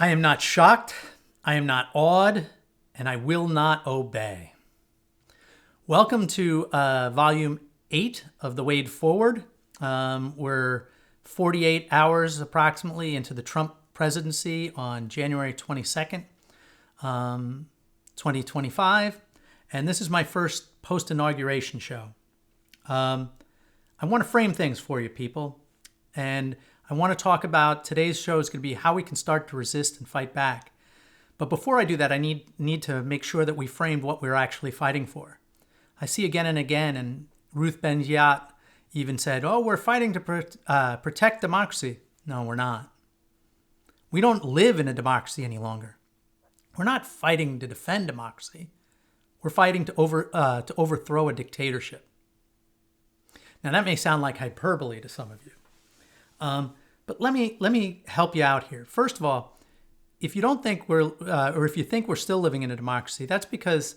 I am not shocked, I am not awed, and I will not obey. Welcome to Volume 8 of The Wade Forward. We're 48 hours approximately into the Trump presidency on January 22nd, 2025. And this is my first post-inauguration show. I want to frame things for you, people. And I want to talk about today's show is going to be how we can start to resist and fight back. But before I do that, I need to make sure that we framed what we're actually fighting for. I see again and again, and Ruth Ben-Ghiat even said, oh, we're fighting to protect democracy. No, we're not. We don't live in a democracy any longer. We're not fighting to defend democracy. We're fighting to overthrow a dictatorship. Now, that may sound like hyperbole to some of you. But let me help you out here. First of all, if you don't think if you think we're still living in a democracy, that's because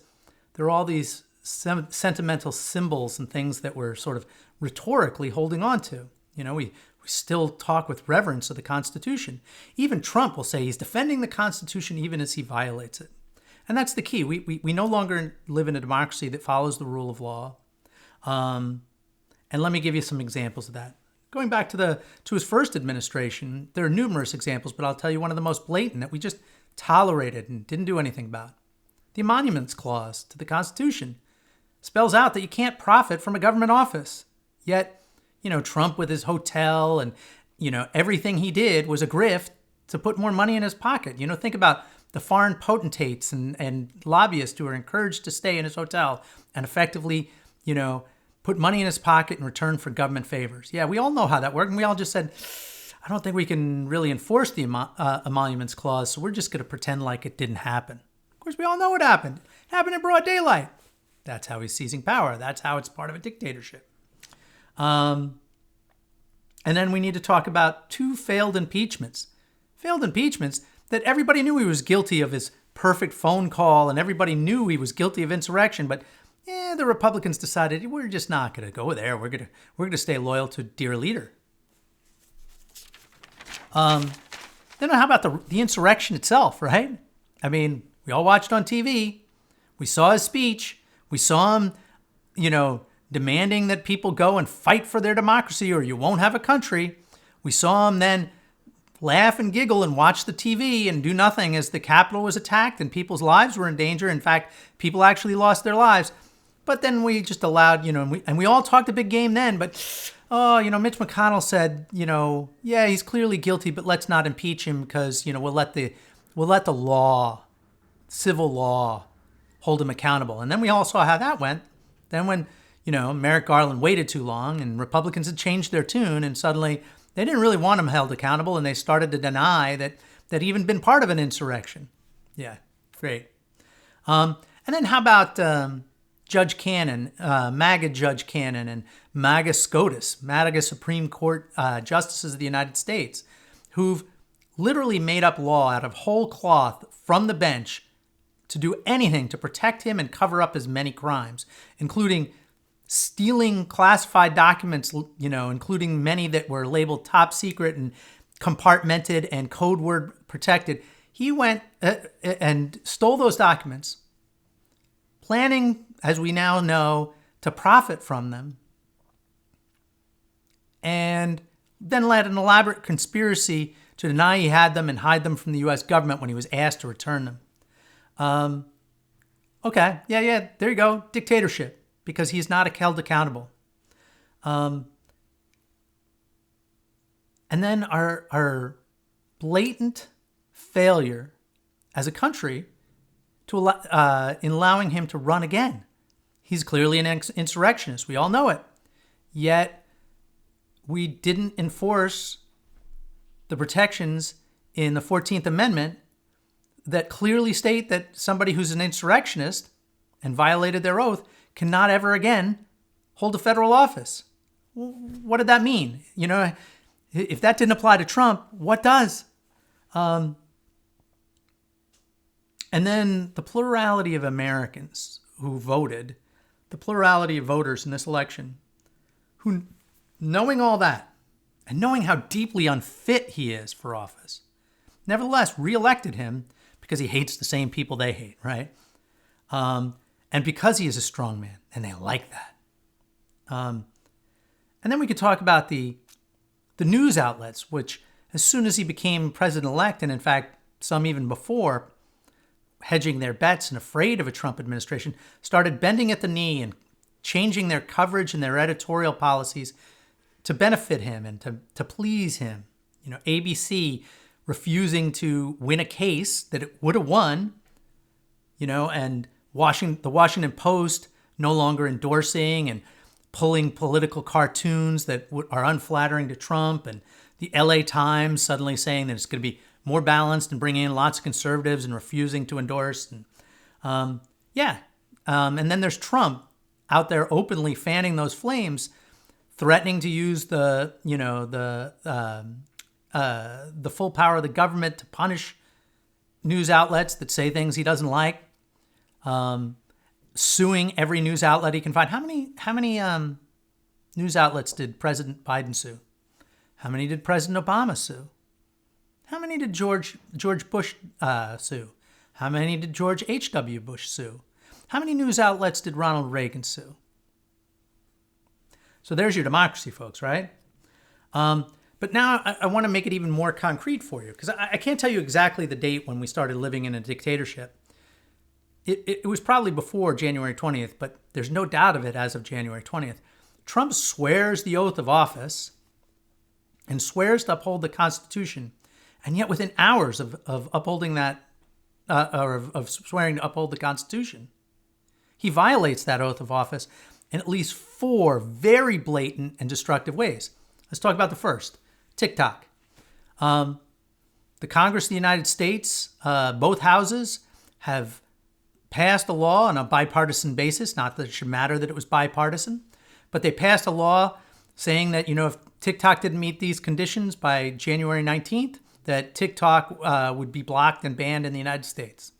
there are all these sentimental symbols and things that we're sort of rhetorically holding on to. You know, we still talk with reverence of the Constitution. Even Trump will say he's defending the Constitution even as he violates it. And that's the key. We no longer live in a democracy that follows the rule of law. And let me give you some examples of that. Going back to his first administration, there are numerous examples, but I'll tell you one of the most blatant that we just tolerated and didn't do anything about. The Emoluments Clause to the Constitution spells out that you can't profit from a government office. Yet, Trump with his hotel and, everything he did was a grift to put more money in his pocket. Think about the foreign potentates and lobbyists who are encouraged to stay in his hotel and effectively, put money in his pocket in return for government favors. Yeah, we all know how that worked. And we all just said, I don't think we can really enforce the Emoluments Clause, so we're just going to pretend like it didn't happen. Of course, we all know what happened. It happened in broad daylight. That's how he's seizing power. That's how it's part of a dictatorship. And then we need to talk about two failed impeachments. Failed impeachments that everybody knew he was guilty of his perfect phone call, and everybody knew he was guilty of insurrection, but the Republicans decided we're just not going to go there. We're going to stay loyal to dear leader. Then how about the insurrection itself, right? I mean, we all watched on TV. We saw his speech. We saw him, demanding that people go and fight for their democracy or you won't have a country. We saw him then laugh and giggle and watch the TV and do nothing as the Capitol was attacked and people's lives were in danger. In fact, people actually lost their lives. But then we just allowed, and we all talked a big game then, but, Mitch McConnell said, yeah, he's clearly guilty, but let's not impeach him because, we'll let the law, civil law, hold him accountable. And then we all saw how that went. Then when, Merrick Garland waited too long and Republicans had changed their tune and suddenly they didn't really want him held accountable and they started to deny that he'd even been part of an insurrection. Yeah, great. And then how about Judge Cannon, MAGA Judge Cannon, and MAGA SCOTUS, MAGA Supreme Court Justices of the United States, who've literally made up law out of whole cloth from the bench to do anything to protect him and cover up his many crimes, including stealing classified documents, including many that were labeled top secret and compartmented and code word protected. He went and stole those documents, planning, as we now know, to profit from them, and then led an elaborate conspiracy to deny he had them and hide them from the U.S. government when he was asked to return them. Okay, yeah, there you go, dictatorship, because he's not held accountable. And then our blatant failure as a country to in allowing him to run again. He's clearly an insurrectionist. We all know it. Yet we didn't enforce the protections in the 14th Amendment that clearly state that somebody who's an insurrectionist and violated their oath cannot ever again hold a federal office. What did that mean? If that didn't apply to Trump, what does? And then the plurality of Americans who voted, the plurality of voters in this election, who, knowing all that, and knowing how deeply unfit he is for office, nevertheless reelected him because he hates the same people they hate, right? And because he is a strong man, and they like that. And then we could talk about the news outlets, which as soon as he became president-elect, and in fact, some even before, hedging their bets and afraid of a Trump administration, started bending at the knee and changing their coverage and their editorial policies to benefit him and to please him. ABC refusing to win a case that it would have won, and the Washington Post no longer endorsing and pulling political cartoons that are unflattering to Trump, and the LA Times suddenly saying that it's going to be more balanced and bringing in lots of conservatives and refusing to endorse. And and then there's Trump out there openly fanning those flames, threatening to use the full power of the government to punish news outlets that say things he doesn't like, suing every news outlet he can find. How many news outlets did President Biden sue? How many did President Obama sue? How many did George Bush sue? How many did George H.W. Bush sue? How many news outlets did Ronald Reagan sue? So there's your democracy, folks, right? But now I want to make it even more concrete for you, because I can't tell you exactly the date when we started living in a dictatorship. It was probably before January 20th, but there's no doubt of it as of January 20th. Trump swears the oath of office and swears to uphold the Constitution. And yet within hours of upholding that, or of swearing to uphold the Constitution, he violates that oath of office in at least 4 very blatant and destructive ways. Let's talk about the first, TikTok. The Congress of the United States, both houses, have passed a law on a bipartisan basis. Not that it should matter that it was bipartisan, but they passed a law saying that, if TikTok didn't meet these conditions by January 19th, that TikTok would be blocked and banned in the United States.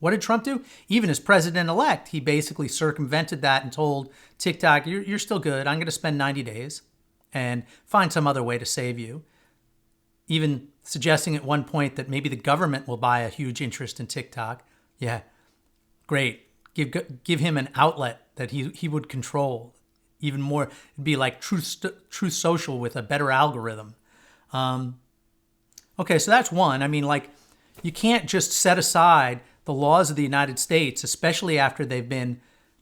What did Trump do? Even as president-elect, he basically circumvented that and told TikTok, you're still good. I'm going to spend 90 days and find some other way to save you. Even suggesting at one point that maybe the government will buy a huge interest in TikTok. Yeah, great. Give him an outlet that he would control. Even more, it'd be like Truth Social with a better algorithm. Okay, so that's one. I mean, you can't just set aside the laws of the United States, especially after they've been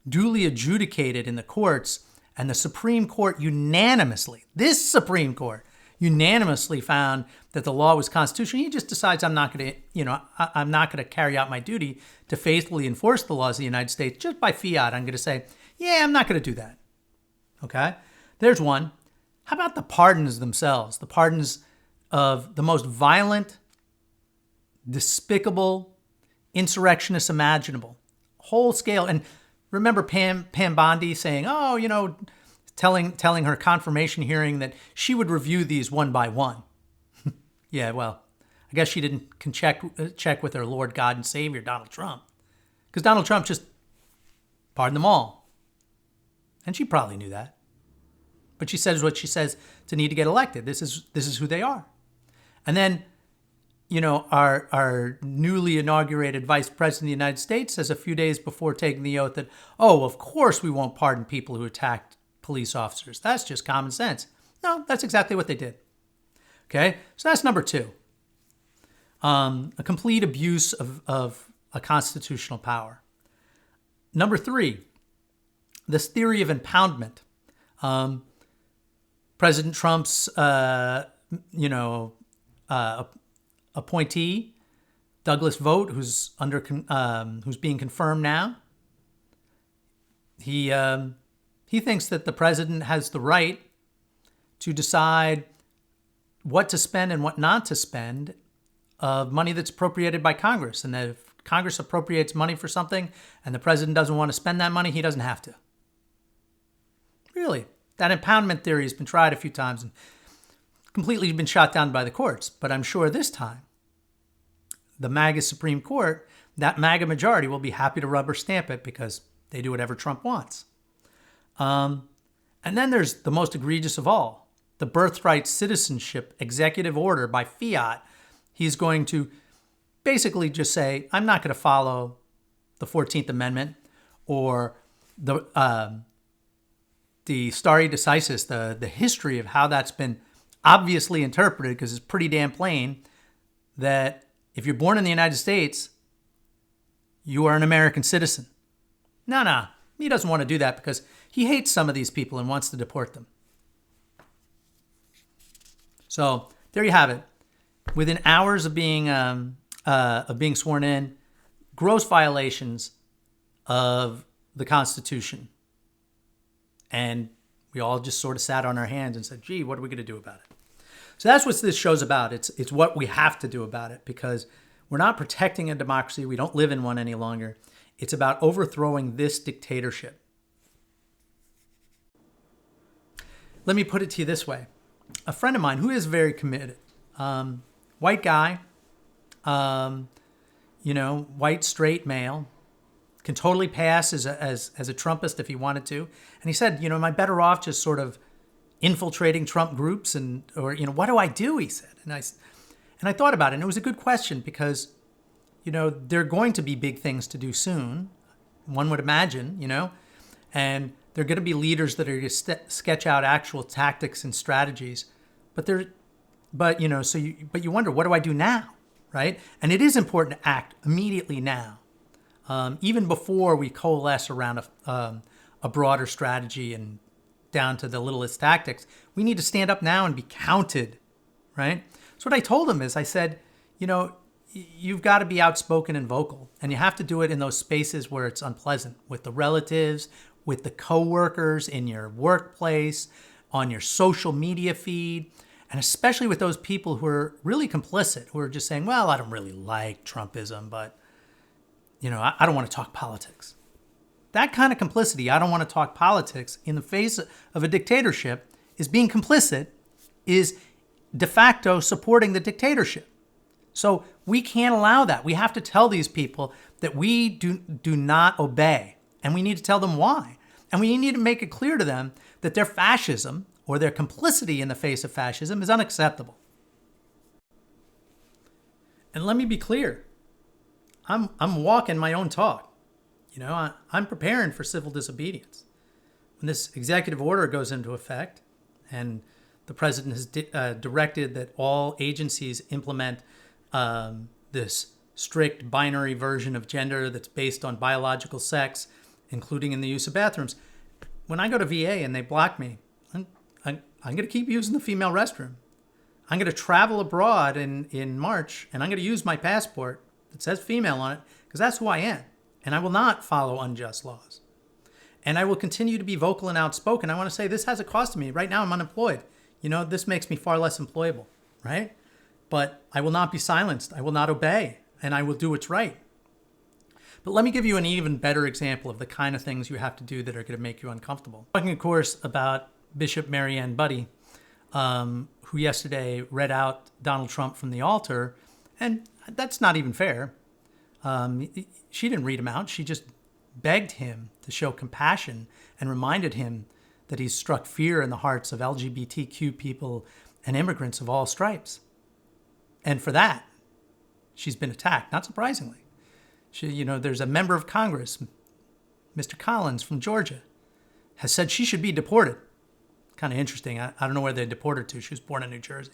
duly adjudicated in the courts, and the Supreme Court unanimously found that the law was constitutional. He just decides I'm not going to carry out my duty to faithfully enforce the laws of the United States just by fiat. I'm going to say, I'm not going to do that. Okay, there's one. How about the pardons themselves? The pardons of the most violent, despicable insurrectionists imaginable, whole scale. And remember Pam Bondi saying, telling her confirmation hearing that she would review these one by one. Yeah, well, I guess she didn't check with her Lord God and Savior, Donald Trump, because Donald Trump just pardoned them all. And she probably knew that. But she says what she says to need to get elected. This is who they are. And then, our newly inaugurated Vice President of the United States says a few days before taking the oath that, of course we won't pardon people who attacked police officers. That's just common sense. No, that's exactly what they did. Okay, so that's number 2. A complete abuse of a constitutional power. Number 3, this theory of impoundment. President Trump's, appointee, Douglas Vogt, who's being confirmed now. He thinks that the president has the right to decide what to spend and what not to spend of money that's appropriated by Congress. And that if Congress appropriates money for something and the president doesn't want to spend that money, he doesn't have to. Really, that impoundment theory has been tried a few times and completely been shot down by the courts. But I'm sure this time, the MAGA Supreme Court, that MAGA majority will be happy to rubber stamp it because they do whatever Trump wants. And then there's the most egregious of all, the birthright citizenship executive order by fiat he's going to basically just say, I'm not going to follow the 14th Amendment or the stare decisis, the history of how that's been obviously interpreted, because it's pretty damn plain that if you're born in the United States, you are an American citizen. No, he doesn't want to do that because he hates some of these people and wants to deport them. So there you have it. Within hours of being sworn in, gross violations of the Constitution. And we all just sort of sat on our hands and said, gee, what are we going to do about it? So that's what this show's about. It's what we have to do about it, because we're not protecting a democracy. We don't live in one any longer. It's about overthrowing this dictatorship. Let me put it to you this way. A friend of mine who is very committed, white guy, white straight male, can totally pass as a Trumpist if he wanted to. And he said, am I better off just sort of infiltrating Trump groups or what do I do? He said. And I thought about it, and it was a good question because, there are going to be big things to do soon. One would imagine, and there are going to be leaders that are going to sketch out actual tactics and strategies. But you wonder, what do I do now? Right? And it is important to act immediately now. Even before we coalesce around a broader strategy and down to the littlest tactics, we need to stand up now and be counted, right? So what I told him is, I said, you've got to be outspoken and vocal, and you have to do it in those spaces where it's unpleasant, with the relatives, with the coworkers, in your workplace, on your social media feed, and especially with those people who are really complicit, who are just saying, well, I don't really like Trumpism, but I don't want to talk politics. That kind of complicity, I don't want to talk politics, in the face of a dictatorship, is being complicit, is de facto supporting the dictatorship. So we can't allow that. We have to tell these people that we do not obey, and we need to tell them why. And we need to make it clear to them that their fascism or their complicity in the face of fascism is unacceptable. And let me be clear. I'm walking my own talk. I'm preparing for civil disobedience. When this executive order goes into effect, and the president has directed that all agencies implement this strict binary version of gender that's based on biological sex, including in the use of bathrooms. When I go to VA and they block me, I'm going to keep using the female restroom. I'm going to travel abroad in March, and I'm going to use my passport that says female on it, because that's who I am. And I will not follow unjust laws. And I will continue to be vocal and outspoken. I want to say this has a cost to me. Right now I'm unemployed. This makes me far less employable, right? But I will not be silenced. I will not obey, and I will do what's right. But let me give you an even better example of the kind of things you have to do that are going to make you uncomfortable. Talking, of course, about Bishop Marianne Buddy, who yesterday read out Donald Trump from the altar, and that's not even fair. She didn't read him out. She just begged him to show compassion and reminded him that he's struck fear in the hearts of LGBTQ people and immigrants of all stripes. And for that, she's been attacked, not surprisingly. There's a member of Congress, Mr. Collins from Georgia, has said she should be deported. Kind of interesting. I don't know where they deported her to. She was born in New Jersey.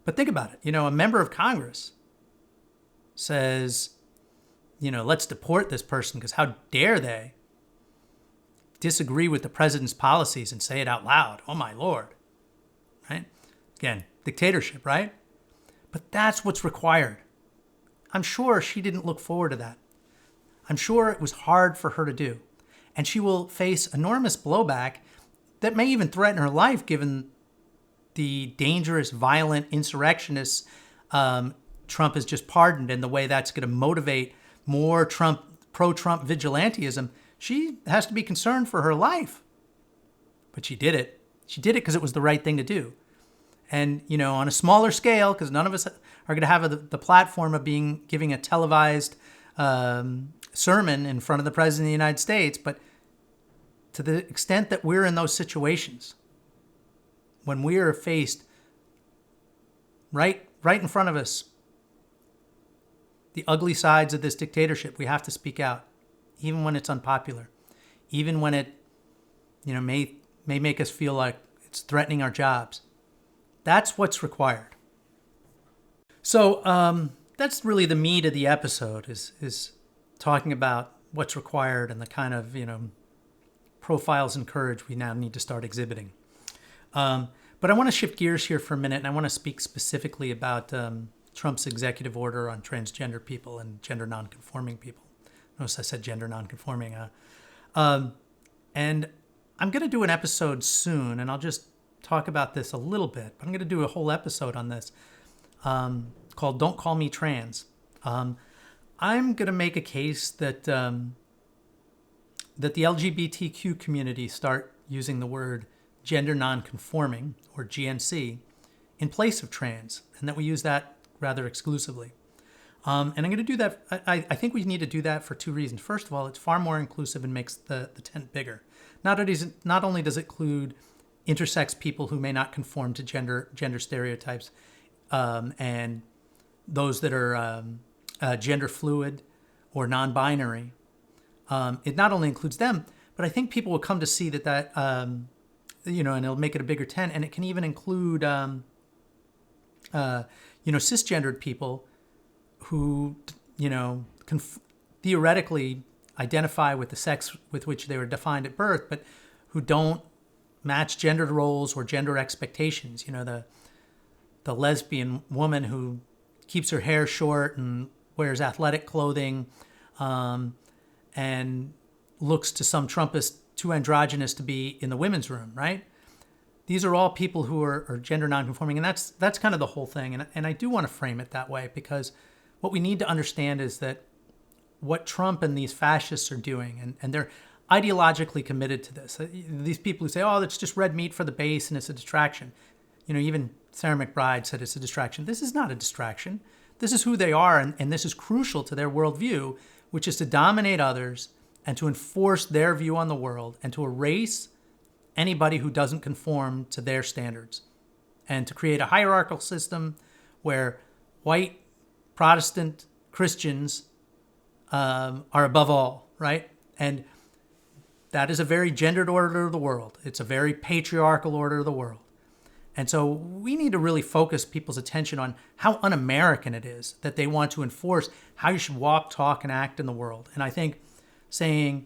But think about it. A member of Congress says, let's deport this person because how dare they disagree with the president's policies and say it out loud. Oh, my Lord. Right? Again, dictatorship, right? But that's what's required. I'm sure she didn't look forward to that. I'm sure it was hard for her to do. And she will face enormous blowback that may even threaten her life, given the dangerous, violent insurrectionists Trump has just pardoned, and the way that's going to motivate more pro-Trump vigilantism. She has to be concerned for her life. But she did it. She did it because it was the right thing to do. And, on a smaller scale, because none of us are going to have the platform of giving a televised sermon in front of the President of the United States, but to the extent that we're in those situations, when we are faced right in front of us the ugly sides of this dictatorship, we have to speak out, even when it's unpopular, even when it, may make us feel like it's threatening our jobs. That's what's required. So that's really the meat of the episode is talking about what's required and the kind of, profiles and courage we now need to start exhibiting. But I want to shift gears here for a minute, and I want to speak specifically about Trump's executive order on transgender people and gender nonconforming people. Notice I said gender nonconforming. And I'm going to do an episode soon, and I'll just talk about this a little bit. But I'm going to do a whole episode on this called Don't Call Me Trans. I'm going to make a case that that the LGBTQ community start using the word gender nonconforming, or GNC, in place of trans, and that we use that rather exclusively. And I'm going to do that. I think we need to do that for two reasons. First of all, it's far more inclusive and makes the tent bigger. Not only does it include intersex people who may not conform to gender stereotypes, and those that are gender fluid or non-binary. It not only includes them, but I think people will come to see that and it'll make it a bigger tent. And it can even include, cisgendered people who, can theoretically identify with the sex with which they were defined at birth, but who don't match gender roles or gender expectations. The lesbian woman who keeps her hair short and wears athletic clothing, and looks to some Trumpist too androgynous to be in the women's room, right? These are all people who are gender nonconforming, and that's kind of the whole thing. And I do want to frame it that way, because what we need to understand is that what Trump and these fascists are doing, and they're ideologically committed to this. These people who say, oh, that's just red meat for the base and it's a distraction. Even Sarah McBride said it's a distraction. This is not a distraction. This is who they are, and this is crucial to their worldview, which is to dominate others and to enforce their view on the world and to erase anybody who doesn't conform to their standards, and to create a hierarchical system where white Protestant Christians are above all, right? And that is a very gendered order of the world. It's a very patriarchal order of the world. And so we need to really focus people's attention on how un-American it is that they want to enforce how you should walk, talk, and act in the world. And I think saying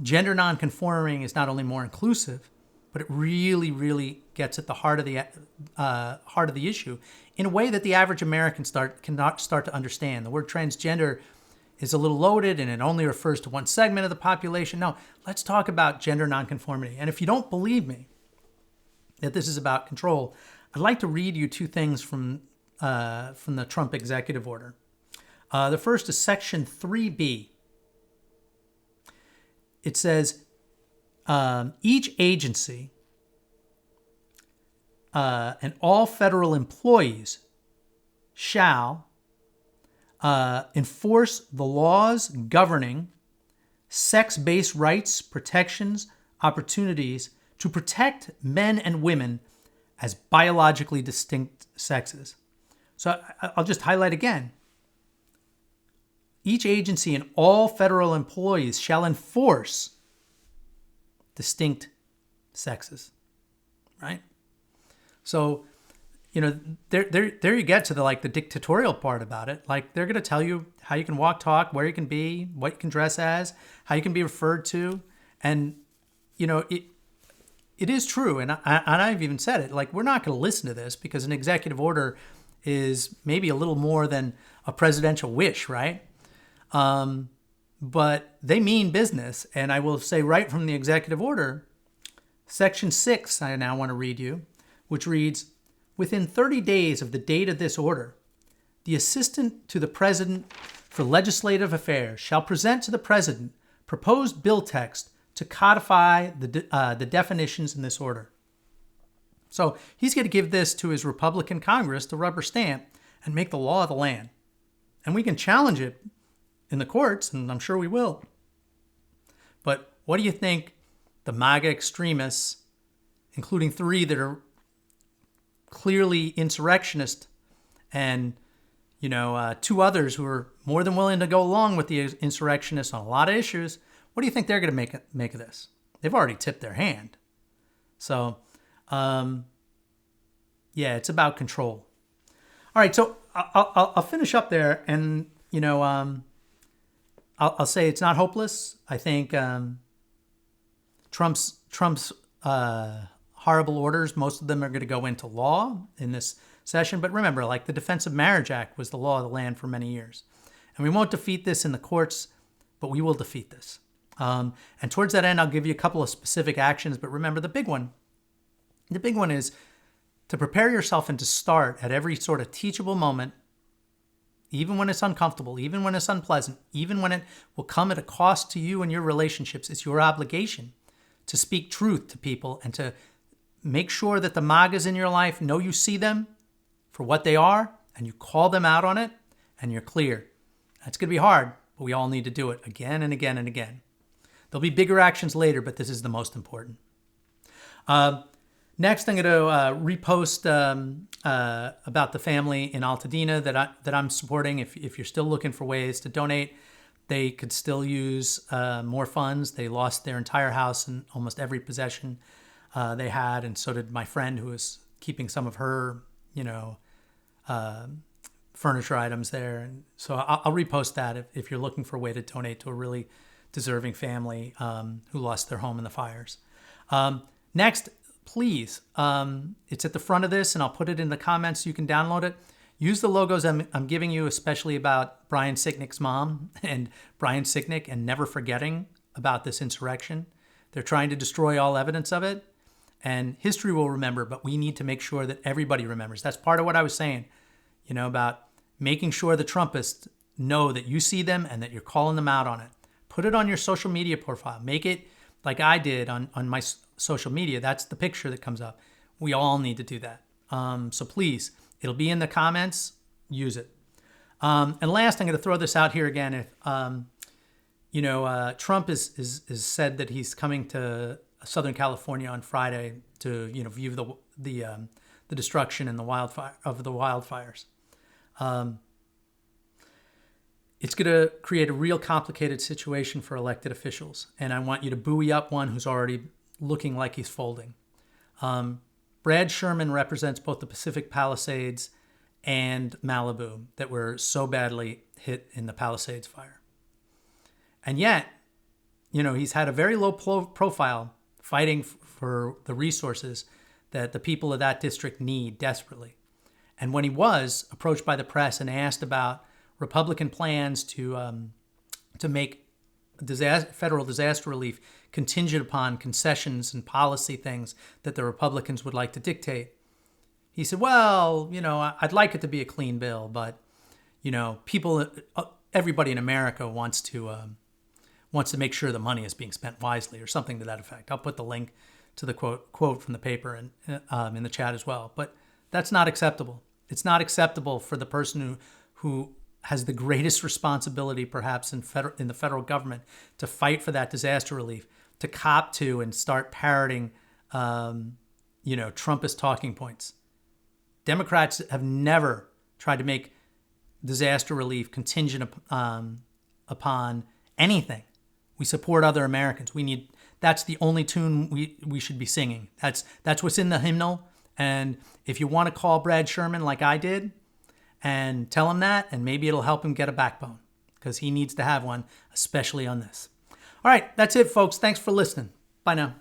gender nonconforming is not only more inclusive, but it really, really gets at the heart of the issue in a way that the average American cannot start to understand. The word transgender is a little loaded, and it only refers to one segment of the population. No, let's talk about gender nonconformity. And if you don't believe me that this is about control, I'd like to read you two things from the Trump executive order. The first is Section 3B. It says, each agency and all federal employees shall enforce the laws governing sex-based rights, protections, opportunities to protect men and women as biologically distinct sexes. So I'll just highlight again. Each agency and all federal employees shall enforce distinct sexes, right? So, there you get to the dictatorial part about it. Like, they're going to tell you how you can walk, talk, where you can be, what you can dress as, how you can be referred to. And, it is true. And I've even said it, we're not going to listen to this because an executive order is maybe a little more than a presidential wish, right? But they mean business. And I will say right from the executive order, Section 6, I now want to read you, which reads, within 30 days of the date of this order, the Assistant to the President for Legislative Affairs shall present to the President proposed bill text to codify the definitions in this order. So he's going to give this to his Republican Congress to rubber stamp and make the law of the land. And we can challenge it in the courts, and I'm sure we will. But what do you think the MAGA extremists, including 3 that are clearly insurrectionist and, two others who are more than willing to go along with the insurrectionists on a lot of issues. What do you think they're going to make of this? They've already tipped their hand. So, it's about control. All right, so I'll finish up there, and I'll say it's not hopeless. I think Trump's horrible orders, most of them are going to go into law in this session. But remember, like the Defense of Marriage Act was the law of the land for many years. And we won't defeat this in the courts, but we will defeat this. And towards that end, I'll give you a couple of specific actions. But remember, the big one is to prepare yourself and to start at every sort of teachable moment, even when it's uncomfortable, even when it's unpleasant, even when it will come at a cost to you and your relationships. It's your obligation to speak truth to people and to make sure that the MAGAs in your life know you see them for what they are and you call them out on it and you're clear. That's going to be hard, but we all need to do it again and again and again. There'll be bigger actions later, but this is the most important. Next, I'm going to repost about the family in Altadena that I'm supporting. If you're still looking for ways to donate, they could still use more funds. They lost their entire house and almost every possession they had, and so did my friend who was keeping some of her, furniture items there. And so I'll repost that if you're looking for a way to donate to a really deserving family who lost their home in the fires. Next, please, it's at the front of this, and I'll put it in the comments so you can download it. Use the logos I'm giving you, especially about Brian Sicknick's mom and Brian Sicknick, and never forgetting about this insurrection. They're trying to destroy all evidence of it, and history will remember, but we need to make sure that everybody remembers. That's part of what I was saying, about making sure the Trumpists know that you see them and that you're calling them out on it. Put it on your social media profile. Make it like I did on my social media. That's the picture that comes up. We all need to do that. So please, it'll be in the comments. Use it. And last, I'm going to throw this out here again. If Trump is said that he's coming to Southern California on Friday to view the destruction and the wildfires. It's going to create a real complicated situation for elected officials. And I want you to buoy up one who's already looking like he's folding. Brad Sherman represents both the Pacific Palisades and Malibu that were so badly hit in the Palisades fire. And yet, he's had a very low profile fighting for the resources that the people of that district need desperately. And when he was approached by the press and asked about Republican plans to make federal disaster relief contingent upon concessions and policy things that the Republicans would like to dictate, he said, well, I'd like it to be a clean bill, but, everybody in America wants to make sure the money is being spent wisely, or something to that effect. I'll put the link to the quote from the paper in the chat as well. But that's not acceptable. It's not acceptable for the person who has the greatest responsibility, perhaps in the federal government, to fight for that disaster relief, to cop to and start parroting, Trumpist talking points. Democrats have never tried to make disaster relief contingent upon anything. We support other Americans. That's the only tune we should be singing. That's what's in the hymnal. And if you want to call Brad Sherman like I did and tell him that, and maybe it'll help him get a backbone, because he needs to have one, especially on this. All right, that's it, folks. Thanks for listening. Bye now.